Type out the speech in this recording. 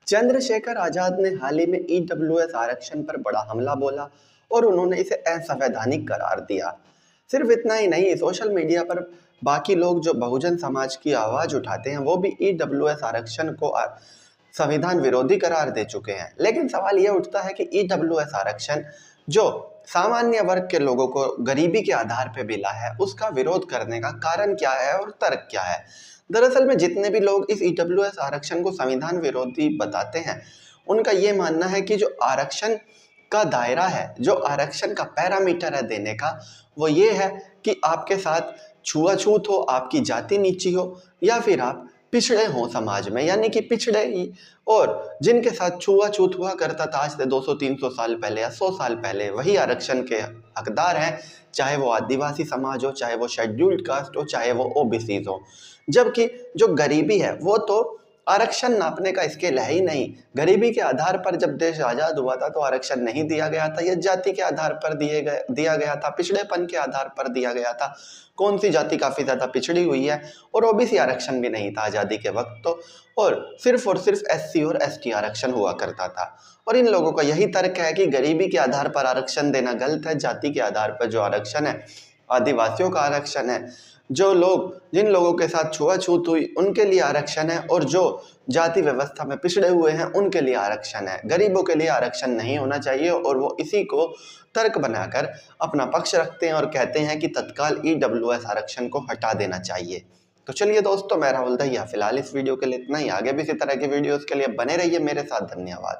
चंद्रशेखर आजाद ने हाल ही में ईडब्ल्यूएस आरक्षण पर बड़ा हमला बोला और उन्होंने इसे असंवैधानिक करार दिया। सिर्फ इतना ही नहीं, सोशल मीडिया पर बाकी लोग जो बहुजन समाज की आवाज उठाते हैं वो भी ईडब्ल्यूएस आरक्षण को संविधान विरोधी करार दे चुके हैं। लेकिन सवाल यह उठता है कि ईडब्ल्यूएस आरक्षण जो सामान्य वर्ग के लोगों को गरीबी के आधार पर मिला है, उसका विरोध करने का कारण क्या है और तर्क क्या है। दरअसल में जितने भी लोग इस ईडब्ल्यूएस आरक्षण को संविधान विरोधी बताते हैं, उनका ये मानना है कि जो आरक्षण का दायरा है, जो आरक्षण का पैरामीटर है देने का, वो ये है कि आपके साथ छुआछूत हो, आपकी जाति नीची हो या फिर आप पिछड़े हो समाज में, यानी कि पिछड़े ही और जिनके साथ छुआछूत हुआ करता था आज से 200-300 साल पहले या 100 साल पहले, वही आरक्षण के हकदार हैं, चाहे वो आदिवासी समाज हो, चाहे वो शेड्यूल्ड कास्ट हो, चाहे वो ओबीसीज हो। जबकि जो गरीबी है वो तो आरक्षण नापने का स्केल है ही नहीं। गरीबी के आधार पर जब देश आजाद हुआ था तो आरक्षण नहीं दिया गया था, यह जाति के आधार पर दिया गया था, पिछड़ेपन के आधार पर दिया गया था। कौन सी जाति काफी ज्यादा पिछड़ी हुई है, और ओबीसी आरक्षण भी नहीं था आजादी के वक्त तो, और सिर्फ एससी और एसटी आरक्षण हुआ करता था। और इन लोगों का यही तर्क है कि गरीबी के आधार पर आरक्षण देना गलत है, जाति के आधार पर जो आरक्षण है, आदिवासियों का आरक्षण है, जिन लोगों के साथ छुआछूत हुई उनके लिए आरक्षण है, और जो जाति व्यवस्था में पिछड़े हुए हैं उनके लिए आरक्षण है। गरीबों के लिए आरक्षण नहीं होना चाहिए, और वो इसी को तर्क बनाकर अपना पक्ष रखते हैं और कहते हैं कि तत्काल ईडब्ल्यूएस आरक्षण को हटा देना चाहिए। तो चलिए दोस्तों, मैं राहुल दहिया फिलहाल इस वीडियो के लिए इतना ही। आगे भी इसी तरह की वीडियोस के लिए बने रहिए मेरे साथ। धन्यवाद।